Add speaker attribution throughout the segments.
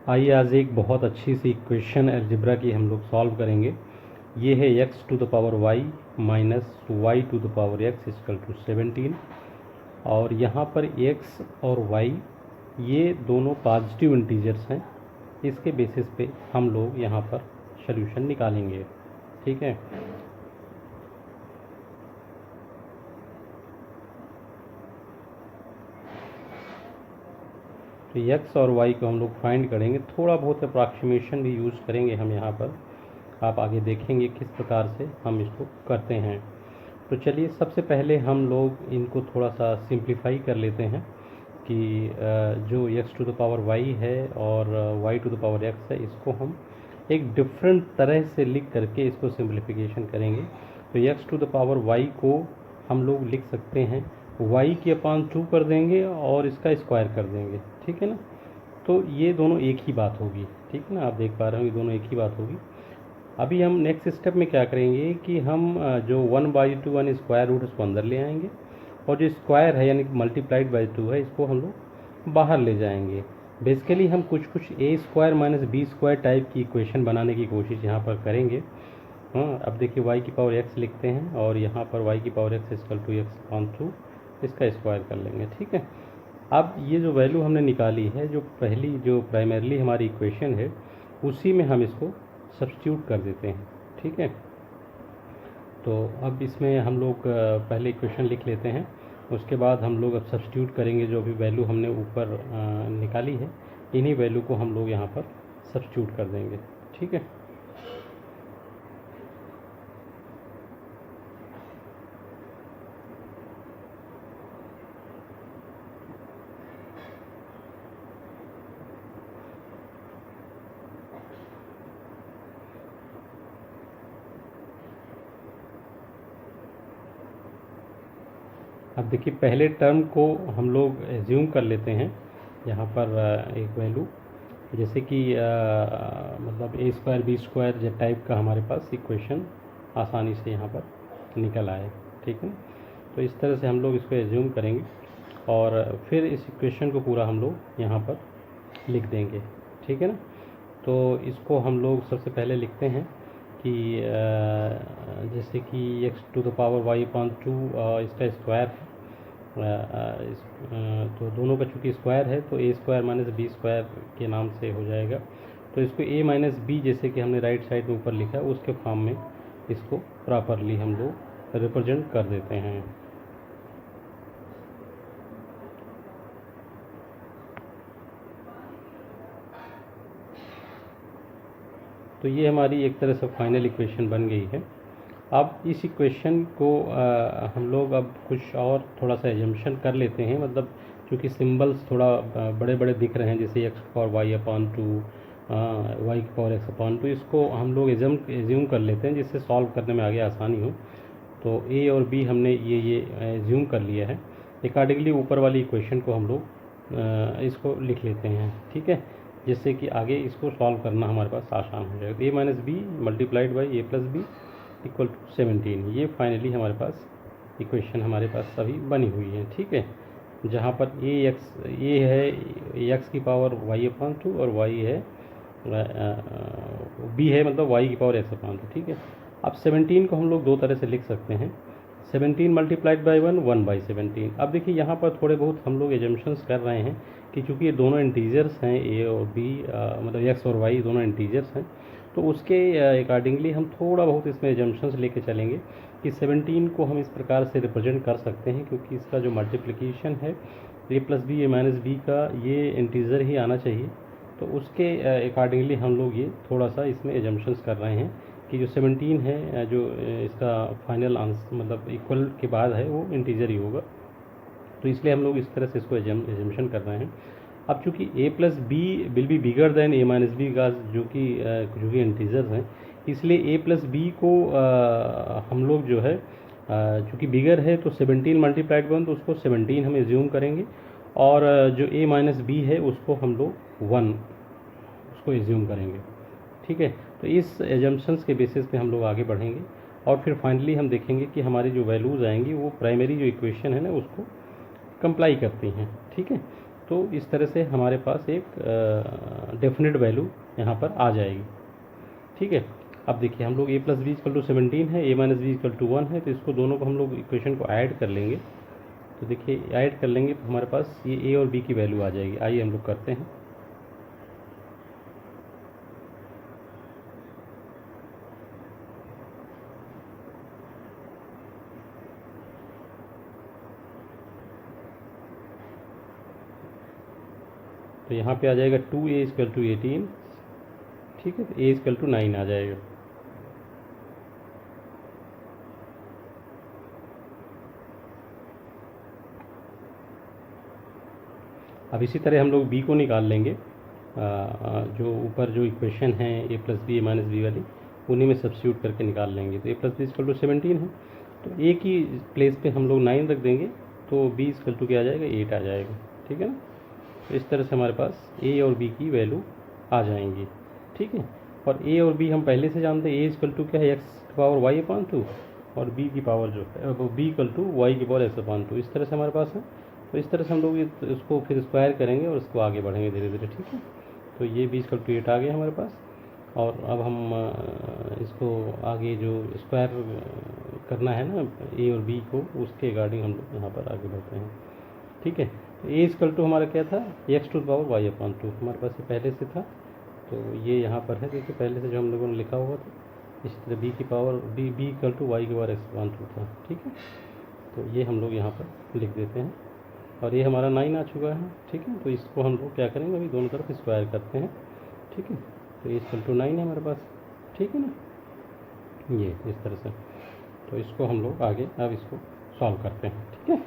Speaker 1: आइए आज एक बहुत अच्छी सी इक्वेशन अलजेब्रा की हम लोग सॉल्व करेंगे। ये है x to the power y minus Y to the power x equal to 17 और यहाँ पर x और y ये दोनों पॉजिटिव इंटीजर्स हैं। इसके बेसिस पे हम लोग यहाँ पर सॉल्यूशन निकालेंगे। ठीक है, तो x और y को हम लोग फाइंड करेंगे। थोड़ा बहुत अप्रॉक्सीमेशन भी यूज़ करेंगे हम यहाँ पर, आप आगे देखेंगे किस प्रकार से हम इसको करते हैं। तो चलिए सबसे पहले हम लोग इनको थोड़ा सा सिंप्लीफाई कर लेते हैं कि जो x to the power y है और y to the power x है, इसको हम एक डिफरेंट तरह से लिख करके इसको सिंप्लीफिकेशन करेंगे। तो x to the power y को हम लोग लिख सकते हैं y की अपान 2 कर देंगे और इसका स्क्वायर कर देंगे। ठीक है ना, तो ये दोनों एक ही बात होगी। ठीक है ना, आप देख पा रहे हो ये दोनों एक ही बात होगी। अभी हम नेक्स्ट स्टेप में क्या करेंगे कि हम जो 1/2 1 स्क्वायर रूट इसको अंदर ले आएंगे और जो स्क्वायर है यानी कि मल्टीप्लाइड बाई 2 है इसको हम लोग बाहर ले जाएंगे। बेसिकली हम कुछ A square minus B square type की इक्वेशन बनाने की कोशिश यहाँ पर करेंगे। हाँ, अब देखिए y की पावर x लिखते हैं और यहाँ पर y की power x equal to x/2 इसका स्क्वायर कर लेंगे। ठीक है, अब ये जो वैल्यू हमने निकाली है, जो पहली जो प्राइमरली हमारी इक्वेशन है, उसी में हम इसको सब्स्टिट्यूट कर देते हैं। ठीक है, तो अब इसमें हम लोग पहले इक्वेशन लिख लेते हैं, उसके बाद हम लोग अब सब्स्टिट्यूट करेंगे। जो भी वैल्यू हमने ऊपर निकाली है, इन्हीं वैल्यू को हम लोग यहाँ पर सब्स्टिट्यूट कर देंगे। ठीक है, अब देखिए पहले टर्म को हम लोग एज्यूम कर लेते हैं यहाँ पर एक वैल्यू, जैसे कि मतलब ए स्क्वायर बी स्क्वायर टाइप का हमारे पास इक्वेशन आसानी से यहाँ पर निकल आए। ठीक है, तो इस तरह से हम लोग इसको एज्यूम करेंगे और फिर इस इक्वेशन को पूरा हम लोग यहाँ पर लिख देंगे। ठीक है ना, तो इसको हम लोग सबसे पहले लिखते हैं कि जैसे कि x to the power y/2 इसका स्क्वायर है। तो दोनों का चूँकि स्क्वायर है तो ए स्क्वायर माइनस बी स्क्वायर के नाम से हो जाएगा। तो इसको a माइनस बी जैसे कि हमने राइट साइड में ऊपर लिखा है उसके फॉर्म में इसको प्रॉपरली हम लोग रिप्रेजेंट कर देते हैं। तो ये हमारी एक तरह से फाइनल इक्वेशन बन गई है। अब इस इक्वेशन को हम लोग अब कुछ और थोड़ा सा एजम्पशन कर लेते हैं, मतलब क्योंकि सिंबल्स थोड़ा बड़े बड़े दिख रहे हैं, जैसे x पावर y/2 y की पावर x/2, इसको हम लोग एज्यूम कर लेते हैं जिससे सॉल्व करने में आगे आसानी हो। तो a और b हमने ये एज्यूम कर लिया है। अकॉर्डिंगली ऊपर वाली इक्वेशन को हम लोग इसको लिख लेते हैं। ठीक है, जिससे कि आगे इसको सॉल्व करना हमारे पास आसान हो जाएगा। a minus B multiplied by a plus B equal to 17, ये फाइनली हमारे पास इक्वेशन हमारे पास सभी बनी हुई है। ठीक है, जहाँ पर ये है x की पावर y/2 और y है b है मतलब y की पावर x/2। ठीक है, अब 17 को हम लोग दो तरह से लिख सकते हैं, 17 मल्टीप्लाइड बाई 1/17। अब देखिए यहाँ पर थोड़े बहुत हम लोग एजम्पशंस कर रहे हैं कि चूँकि ये दोनों इंटीजर्स हैं, a और b मतलब x और y दोनों इंटीजर्स हैं, तो उसके अकॉर्डिंगली हम थोड़ा बहुत इसमें एजम्पशंस लेके चलेंगे कि 17 को हम इस प्रकार से रिप्रेजेंट कर सकते हैं, क्योंकि इसका जो मल्टीप्लिकेशन है a plus B a minus B का, ये इंटीजर ही आना चाहिए। तो उसके अकॉर्डिंगली हम लोग ये थोड़ा सा इसमें एजम्पशंस कर रहे हैं कि जो 17 है, जो इसका फाइनल आंसर मतलब इक्वल के बाद है, वो इंटीजर ही होगा। तो इसलिए हम लोग इस तरह से इसको एजम्पशन कर रहे हैं। अब चूँकि a plus B will be bigger than a minus B का, जो कि इंटीजर्स हैं, इसलिए a प्लस बी को हम लोग जो है चूँकि बिगर है तो 17 मल्टीप्लाइड 1, तो उसको 17 हम एज्यूम करेंगे और जो a माइनस बी है उसको हम लोग 1 उसको एज्यूम करेंगे। ठीक है, तो इस एजम्पशंस के बेसिस पे हम लोग आगे बढ़ेंगे और फिर फाइनली हम देखेंगे कि हमारी जो वैल्यूज़ आएंगी वो प्राइमरी जो इक्वेशन है ना उसको कंप्लाई करती हैं। ठीक है, तो इस तरह से हमारे पास एक डेफिनेट वैल्यू यहाँ पर आ जाएगी। ठीक है, अब देखिए हम लोग a plus B equal to 17 है, a minus B equal to 1 है, तो इसको दोनों को हम लोग इक्वेशन को ऐड कर लेंगे। तो देखिए ऐड कर लेंगे तो हमारे पास ये a और b की वैल्यू आ जाएगी। आइए हम लोग करते हैं। तो यहाँ पे आ जाएगा 2a इक्वल टू 18। ठीक है, तो a इक्वल टू 9 आ जाएगा। अब इसी तरह हम लोग b को निकाल लेंगे। जो ऊपर जो इक्वेशन है a plus B A minus B वाली, उन्हीं में सब्स्टिट्यूट करके निकाल लेंगे। तो a plus B equal to 17 है, तो a की प्लेस पे हम लोग 9 रख देंगे, तो b इक्वल टू क्या आ जाएगा, 8 आ जाएगा। ठीक है ना, तो इस तरह से हमारे पास a और b की वैल्यू आ जाएंगी। ठीक है, और a और b हम पहले से जानते हैं। a इक्वल टू क्या है, एक्स की पावर वाई अपान 2, और b की पावर जो है वो b इक्वल टू वाई की पावर एक्स अपान 2, इस तरह से हमारे पास है। तो इस तरह से हम लोग इसको फिर स्क्वायर करेंगे और इसको आगे बढ़ेंगे धीरे धीरे। ठीक है, तो ये b इक्वल टू 8 आ गया हमारे पास। और अब हम इसको आगे जो स्क्वायर करना है ना a और b को, उसके अकॉर्डिंग हम लोग यहाँ पर आगे बढ़ते हैं। ठीक है, तो a इक्वल टू हमारा क्या था, x to the power y upon 2, हमारे पास ये पहले से था, तो ये यहाँ पर है। देखिए पहले से जो हम लोगों ने लिखा हुआ था। इसी तरह b की power b equal to Y की पावर एक्स अपान 2 था। ठीक है, तो ये हम लोग यहाँ पर लिख देते हैं, और ये हमारा 9 आ चुका है। ठीक है, तो इसको हम लोग क्या करेंगे, अभी दोनों तरफ स्क्वायर करते हैं। ठीक है, तो ये इक्वल टू 9 है हमारे पास। ठीक है ना, ये इस तरह से। तो इसको हम लोग आगे अब इसको सॉल्व करते हैं। ठीक है,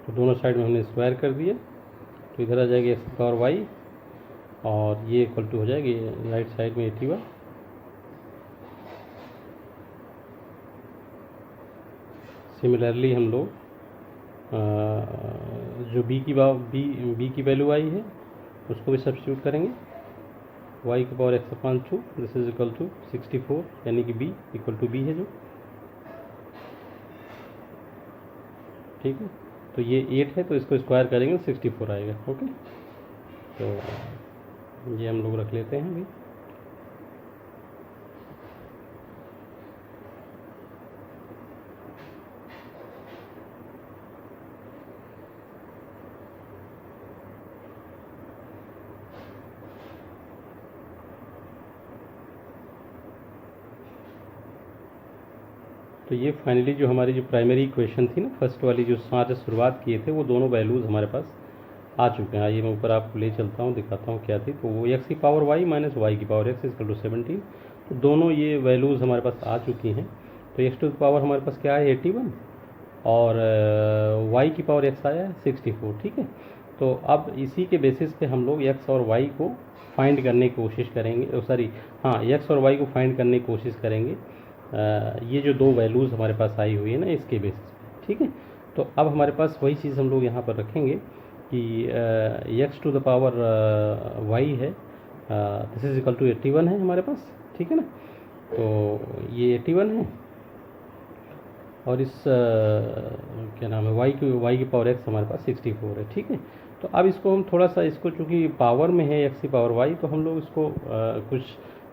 Speaker 1: तो दोनों साइड में हमने स्क्वायर कर दिए, तो इधर आ जाएगी एक्स की पावर वाई, और ये इक्वल टू हो जाएगी राइट साइड में 81। सिमिलरली हम लोग जो b की वैल्यू आई है उसको भी सब्स्टिट्यूट करेंगे। y की power X upon 2, this is equal to 64, यानी कि b इक्वल टू b है जो। ठीक है, तो ये 8 है, तो इसको स्क्वायर करेंगे 64 आएगा। ओके, तो ये हम लोग रख लेते हैं अभी। तो ये फाइनली जो हमारी जो प्राइमरी इक्वेशन थी ना, फर्स्ट वाली जो सारे शुरुआत किए थे, वो दोनों वैल्यूज़ हमारे पास आ चुके हैं। आइए मैं ऊपर आपको ले चलता हूँ, दिखाता हूँ क्या थी। तो वो एक्स की पावर वाई माइनस वाई की पावर एक्स इक्वल टू 17, तो दोनों ये वैल्यूज़ हमारे पास आ चुकी हैं। तो एक्स टू द पावर हमारे पास क्या है 81, और वाई की पावर एक्स आया है 64। ठीक है, तो अब इसी के बेसिस पे हम लोग एक्स और वाई को फाइंड करने की कोशिश करेंगे, सॉरी हाँ, एक्स और वाई को फाइंड करने की कोशिश करेंगे। ये जो दो वैल्यूज़ हमारे पास आई हुई है ना, इसके बेसिस पे। ठीक है, तो अब हमारे पास वही चीज़ हम लोग यहाँ पर रखेंगे कि X to the power Y है, दिस इज इक्वल टू 81 है हमारे पास। ठीक है ना, तो ये 81 है, और इस क्या नाम है वाई की पावर एक्स हमारे पास 64 है। ठीक है, तो अब इसको हम थोड़ा सा, इसको चूँकि पावर में है एक्स की पावर वाई, तो हम लोग इसको कुछ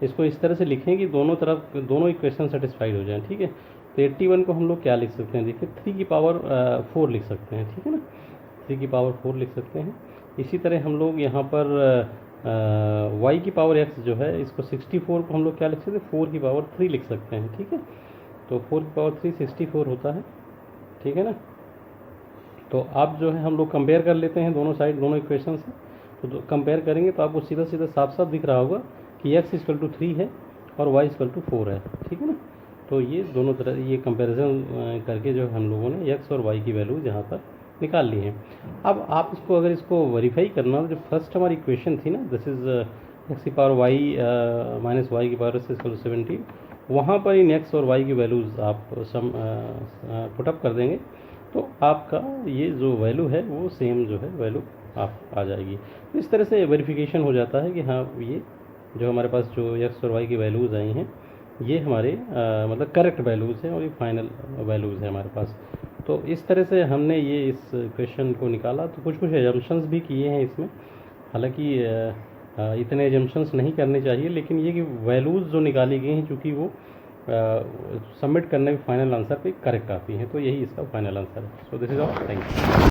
Speaker 1: इसको इस तरह से लिखें कि दोनों तरफ दोनों इक्वेशन सेटिस्फाइड हो जाएं। ठीक है, तो 81 को हम लोग क्या लिख सकते हैं, देखिए 3 की पावर 4 लिख सकते हैं। ठीक है ना, 3 की पावर 4 लिख सकते हैं। इसी तरह हम लोग यहाँ पर वाई की पावर एक्स जो है, इसको 64 को हम लोग क्या लिख सकते हैं, 4 की पावर 3 लिख सकते हैं। ठीक है, तो 4 की पावर 3 64 होता है। ठीक है ना, तो अब जो है हम लोग कंपेयर कर लेते हैं दोनों साइड, दोनों इक्वेशन से। तो कंपेयर करेंगे तो आपको सीधा सीधा साफ साफ दिख रहा होगा कि एक्स इक्वल टू 3 है और वाई इक्वल टू 4 है। ठीक है ना, तो ये दोनों तरह ये कंपैरिजन करके जो हम लोगों ने एक्स और वाई की वैल्यूज यहाँ पर निकाल ली हैं। अब आप इसको अगर इसको वेरीफाई करना, जो फर्स्ट हमारी इक्वेशन थी ना, दिस इज एक्स की पावर वाई माइनस वाई की पावर इक्वल टू 17, वहाँ पर इन एक्स और वाई की वैल्यूज़ आप सम पुटअप कर देंगे, तो आपका ये जो वैल्यू है वो सेम जो है वैल्यू आप आ जाएगी। तो इस तरह से वेरिफिकेशन हो जाता है कि हाँ ये जो हमारे पास जो एक्स और वाई की वैल्यूज़ आई हैं ये हमारे मतलब करेक्ट वैल्यूज़ हैं और ये फाइनल वैल्यूज़ हैं हमारे पास। तो इस तरह से हमने ये इस क्वेश्चन को निकाला। तो कुछ कुछ एजम्पशंस भी किए हैं इसमें, हालांकि इतने एजम्पशंस नहीं करने चाहिए, लेकिन ये कि वैल्यूज़ जो निकाली गई हैं चूँकि वो सबमिट करने में फाइनल आंसर पे करेक्ट आती हैं, तो यही इसका फाइनल आंसर है। So this is all, thank you.